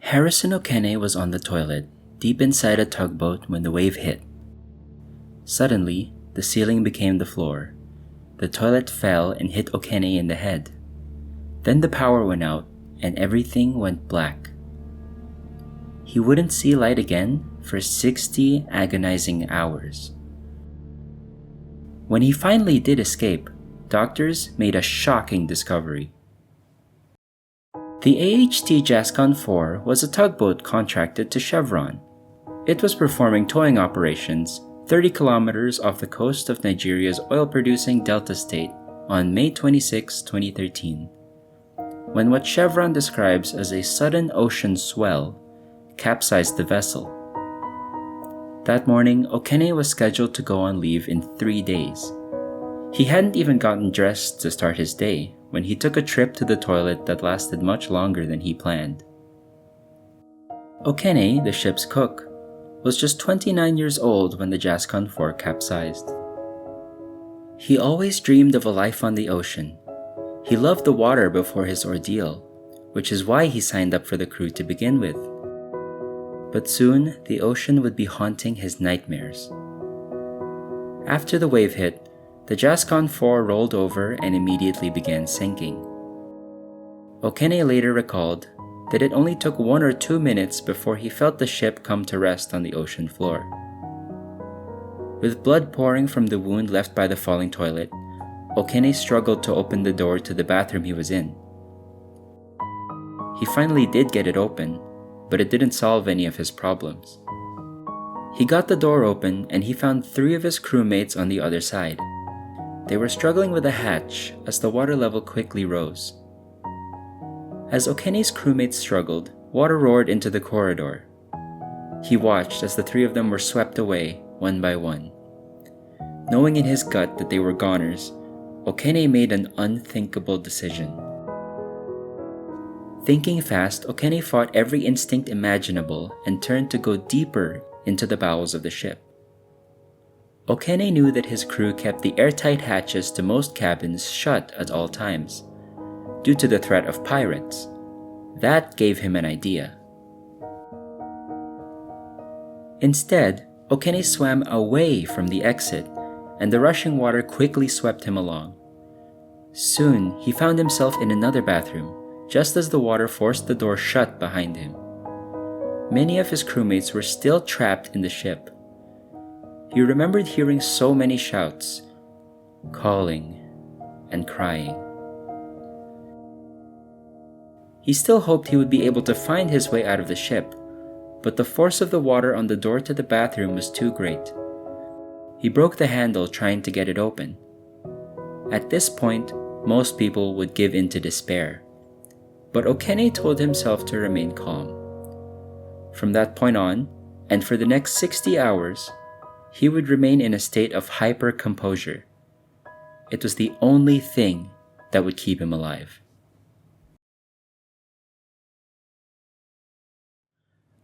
Harrison O'Kenne was on the toilet, deep inside a tugboat when the wave hit. Suddenly, the ceiling became the floor. The toilet fell and hit O'Kenne in the head. Then the power went out and everything went black. He wouldn't see light again for 60 agonizing hours. When he finally did escape, doctors made a shocking discovery. The AHT Jascon 4 was a tugboat contracted to Chevron. It was performing towing operations 30 kilometers off the coast of Nigeria's oil-producing Delta State on May 26, 2013, when what Chevron describes as a sudden ocean swell capsized the vessel. That morning, O'Kenne was scheduled to go on leave in 3 days. He hadn't even gotten dressed to start his day when he took a trip to the toilet that lasted much longer than he planned. O'Kenne, the ship's cook, was just 29 years old when the Jascon 4 capsized. He always dreamed of a life on the ocean. He loved the water before his ordeal, which is why he signed up for the crew to begin with. But soon, the ocean would be haunting his nightmares. After the wave hit, the Jascon 4 rolled over and immediately began sinking. O'Kenne later recalled that it only took 1 or 2 minutes before he felt the ship come to rest on the ocean floor. With blood pouring from the wound left by the falling toilet, O'Kenne struggled to open the door to the bathroom he was in. He finally did get it open, but it didn't solve any of his problems. He got the door open and he found 3 of his crewmates on the other side. They were struggling with the hatch as the water level quickly rose. As O'Kenne's crewmates struggled, water roared into the corridor. He watched as the 3 of them were swept away, one by one. Knowing in his gut that they were goners, O'Kenne made an unthinkable decision. Thinking fast, O'Kenne fought every instinct imaginable and turned to go deeper into the bowels of the ship. O'Kenne knew that his crew kept the airtight hatches to most cabins shut at all times, due to the threat of pirates. That gave him an idea. Instead, O'Kenne swam away from the exit, and the rushing water quickly swept him along. Soon, he found himself in another bathroom, just as the water forced the door shut behind him. Many of his crewmates were still trapped in the ship. He remembered hearing so many shouts, calling, and crying. He still hoped he would be able to find his way out of the ship, but the force of the water on the door to the bathroom was too great. He broke the handle trying to get it open. At this point, most people would give in to despair, but O'Kenne told himself to remain calm. From that point on, and for the next 60 hours, he would remain in a state of hyper-composure. It was the only thing that would keep him alive.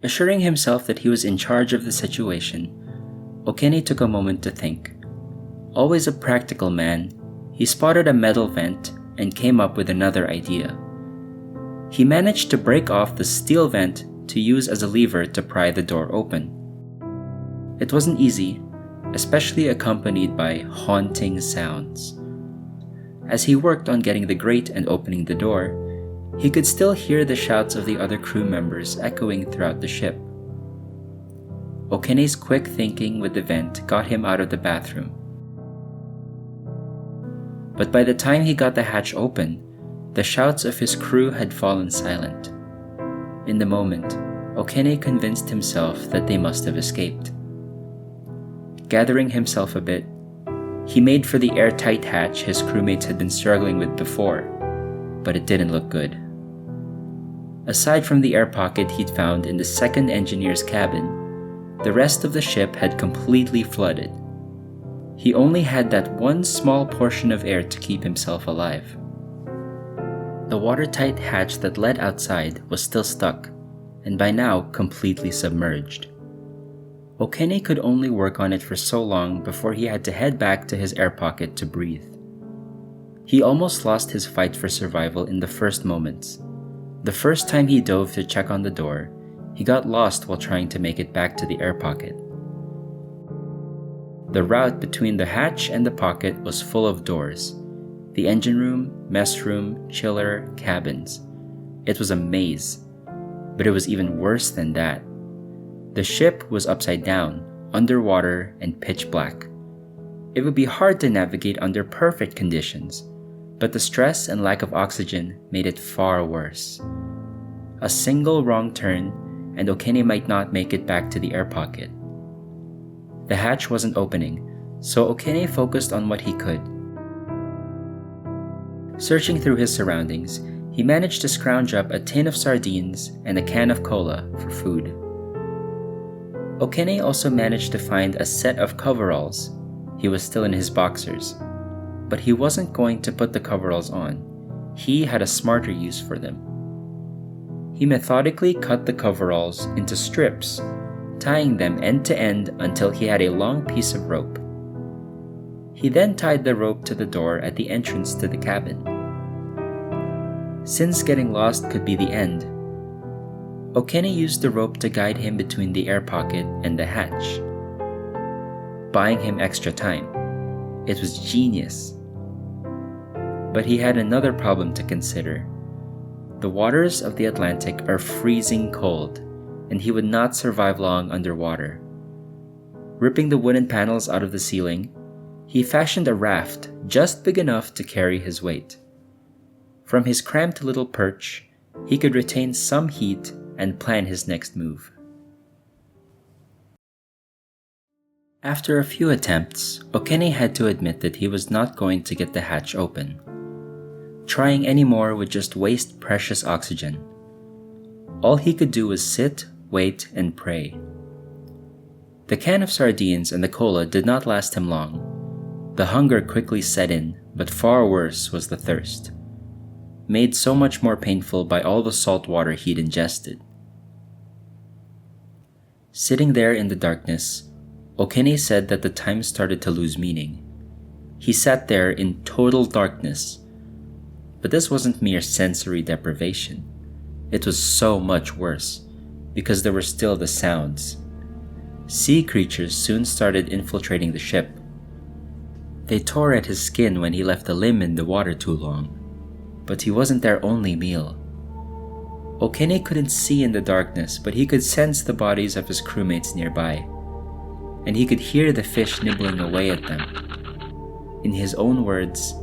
Assuring himself that he was in charge of the situation, O'Kenne took a moment to think. Always a practical man, he spotted a metal vent and came up with another idea. He managed to break off the steel vent to use as a lever to pry the door open. It wasn't easy, especially accompanied by haunting sounds. As he worked on getting the grate and opening the door, he could still hear the shouts of the other crew members echoing throughout the ship. O'Kenne's quick thinking with the vent got him out of the bathroom. But by the time he got the hatch open, the shouts of his crew had fallen silent. In the moment, O'Kenne convinced himself that they must have escaped. Gathering himself a bit, he made for the airtight hatch his crewmates had been struggling with before, but it didn't look good. Aside from the air pocket he'd found in the second engineer's cabin, the rest of the ship had completely flooded. He only had that one small portion of air to keep himself alive. The watertight hatch that led outside was still stuck, and by now completely submerged. O'Kenne could only work on it for so long before he had to head back to his air pocket to breathe. He almost lost his fight for survival in the first moments. The first time he dove to check on the door, he got lost while trying to make it back to the air pocket. The route between the hatch and the pocket was full of doors. The engine room, mess room, chiller, cabins. It was a maze. But it was even worse than that. The ship was upside down, underwater, and pitch black. It would be hard to navigate under perfect conditions, but the stress and lack of oxygen made it far worse. A single wrong turn, and Okene might not make it back to the air pocket. The hatch wasn't opening, so Okene focused on what he could. Searching through his surroundings, he managed to scrounge up a tin of sardines and a can of cola for food. Okene also managed to find a set of coveralls. He was still in his boxers, but he wasn't going to put the coveralls on. He had a smarter use for them. He methodically cut the coveralls into strips, tying them end to end until he had a long piece of rope. He then tied the rope to the door at the entrance to the cabin. Since getting lost could be the end, Okene used the rope to guide him between the air pocket and the hatch, buying him extra time. It was genius. But he had another problem to consider. The waters of the Atlantic are freezing cold, and he would not survive long underwater. Ripping the wooden panels out of the ceiling, he fashioned a raft just big enough to carry his weight. From his cramped little perch, he could retain some heat and plan his next move. After a few attempts, Okene had to admit that he was not going to get the hatch open. Trying any more would just waste precious oxygen. All he could do was sit, wait, and pray. The can of sardines and the cola did not last him long. The hunger quickly set in, but far worse was the thirst, made so much more painful by all the salt water he'd ingested. Sitting there in the darkness, Okene said that the time started to lose meaning. He sat there in total darkness, but this wasn't mere sensory deprivation. It was so much worse, because there were still the sounds. Sea creatures soon started infiltrating the ship. They tore at his skin when he left a limb in the water too long, but he wasn't their only meal. Okene couldn't see in the darkness, but he could sense the bodies of his crewmates nearby, and he could hear the fish nibbling away at them. In his own words,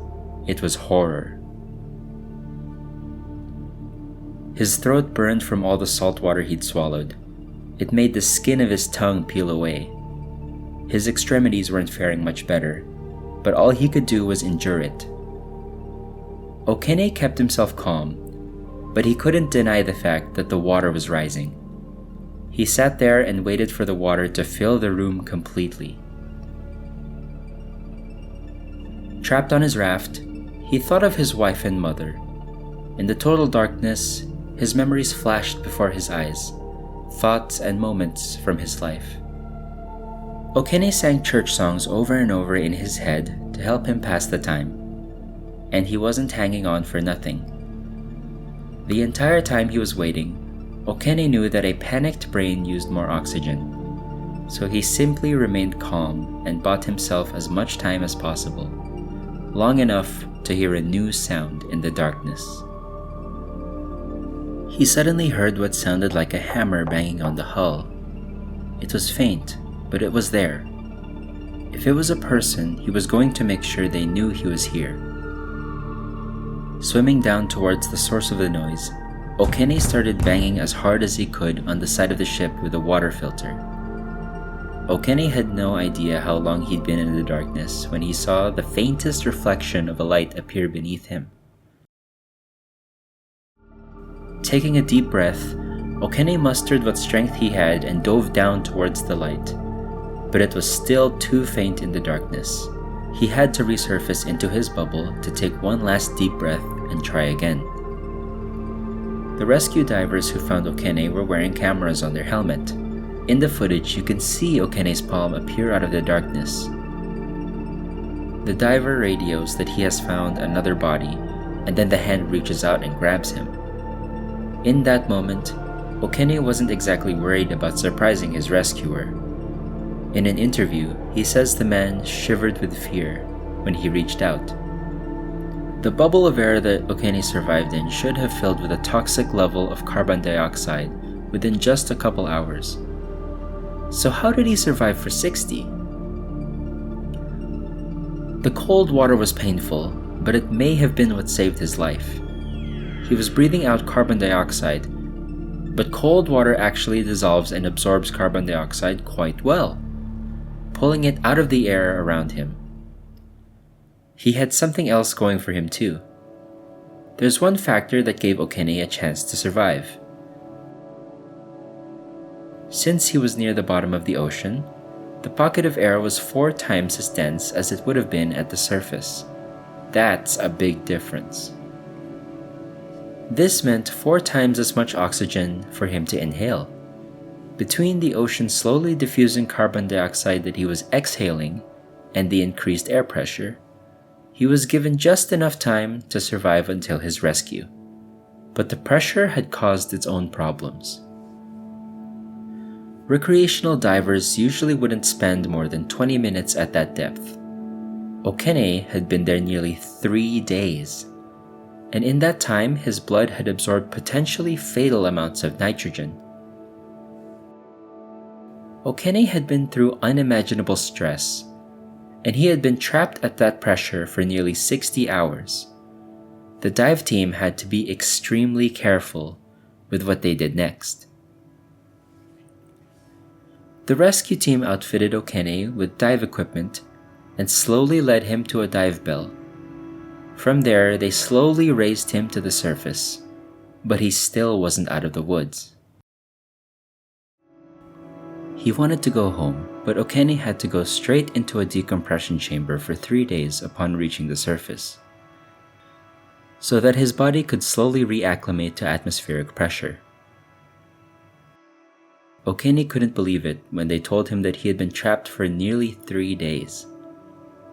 it was horror. His throat burned from all the salt water he'd swallowed. It made the skin of his tongue peel away. His extremities weren't faring much better, but all he could do was endure it. Okene kept himself calm, but he couldn't deny the fact that the water was rising. He sat there and waited for the water to fill the room completely. Trapped on his raft, he thought of his wife and mother. In the total darkness, his memories flashed before his eyes, thoughts and moments from his life. Okene sang church songs over and over in his head to help him pass the time, and he wasn't hanging on for nothing. The entire time he was waiting, Okene knew that a panicked brain used more oxygen, so he simply remained calm and bought himself as much time as possible, long enough to hear a new sound in the darkness. He suddenly heard what sounded like a hammer banging on the hull. It was faint, but it was there. If it was a person, he was going to make sure they knew he was here. Swimming down towards the source of the noise, Okene started banging as hard as he could on the side of the ship with a water filter. Okene had no idea how long he'd been in the darkness when he saw the faintest reflection of a light appear beneath him. Taking a deep breath, Okene mustered what strength he had and dove down towards the light, but it was still too faint in the darkness. He had to resurface into his bubble to take one last deep breath and try again. The rescue divers who found Okene were wearing cameras on their helmet. In the footage, you can see Okene's palm appear out of the darkness. The diver radios that he has found another body, and then the hand reaches out and grabs him. In that moment, Okene wasn't exactly worried about surprising his rescuer. In an interview, he says the man shivered with fear when he reached out. The bubble of air that Okene survived in should have filled with a toxic level of carbon dioxide within just a couple hours. So how did he survive for 60? The cold water was painful, but it may have been what saved his life. He was breathing out carbon dioxide, but cold water actually dissolves and absorbs carbon dioxide quite well, pulling it out of the air around him. He had something else going for him too. There's one factor that gave Okene a chance to survive. Since he was near the bottom of the ocean, the pocket of air was 4 times as dense as it would have been at the surface. That's a big difference. This meant 4 times as much oxygen for him to inhale. Between the ocean slowly diffusing carbon dioxide that he was exhaling and the increased air pressure, he was given just enough time to survive until his rescue. But the pressure had caused its own problems. Recreational divers usually wouldn't spend more than 20 minutes at that depth. Okene had been there nearly 3 days, and in that time his blood had absorbed potentially fatal amounts of nitrogen. Okene had been through unimaginable stress, and he had been trapped at that pressure for nearly 60 hours. The dive team had to be extremely careful with what they did next. The rescue team outfitted Okene with dive equipment and slowly led him to a dive bell. From there, they slowly raised him to the surface, but he still wasn't out of the woods. He wanted to go home, but Okene had to go straight into a decompression chamber for 3 days upon reaching the surface, so that his body could slowly reacclimate to atmospheric pressure. Okene couldn't believe it when they told him that he had been trapped for nearly 3 days.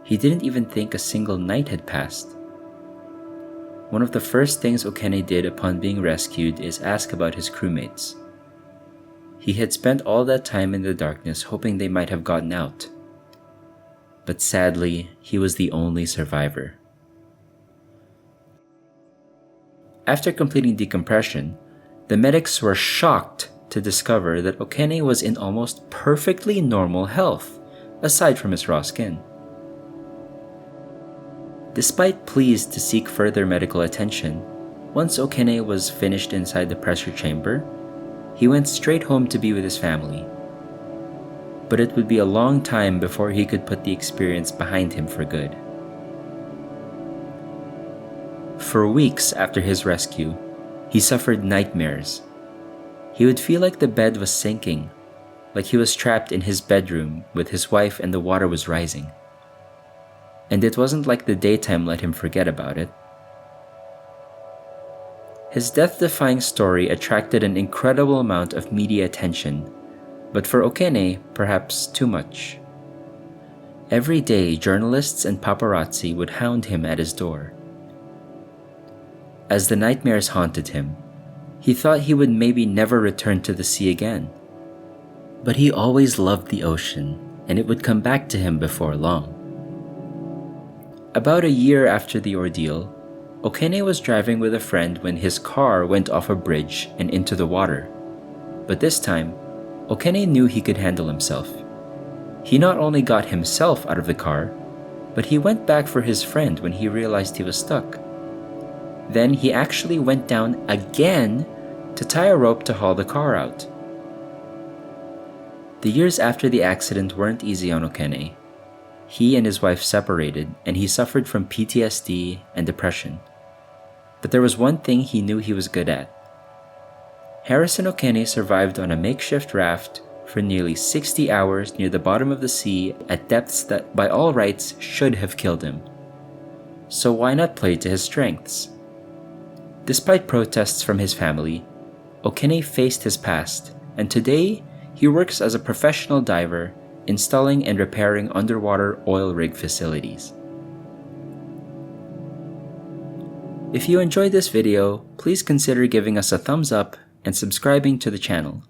He didn't even think a single night had passed. One of the first things Okene did upon being rescued is ask about his crewmates. He had spent all that time in the darkness hoping they might have gotten out. But sadly, he was the only survivor. After completing decompression, the medics were shocked to discover that Okene was in almost perfectly normal health, aside from his raw skin. Despite pleas to seek further medical attention, once Okene was finished inside the pressure chamber, he went straight home to be with his family. But it would be a long time before he could put the experience behind him for good. For weeks after his rescue, he suffered nightmares. He would feel like the bed was sinking, like he was trapped in his bedroom with his wife and the water was rising. And it wasn't like the daytime let him forget about it. His death-defying story attracted an incredible amount of media attention, but for Okene, perhaps too much. Every day, journalists and paparazzi would hound him at his door. As the nightmares haunted him, he thought he would maybe never return to the sea again. But he always loved the ocean, and it would come back to him before long. About a year after the ordeal, Okene was driving with a friend when his car went off a bridge and into the water. But this time, Okene knew he could handle himself. He not only got himself out of the car, but he went back for his friend when he realized he was stuck. Then he actually went down again to tie a rope to haul the car out. The years after the accident weren't easy on Okene. He and his wife separated, and he suffered from PTSD and depression. But there was one thing he knew he was good at. Harrison Okene survived on a makeshift raft for nearly 60 hours near the bottom of the sea at depths that by all rights should have killed him. So why not play to his strengths? Despite protests from his family, Okene faced his past, and today he works as a professional diver, installing and repairing underwater oil rig facilities. If you enjoyed this video, please consider giving us a thumbs up and subscribing to the channel.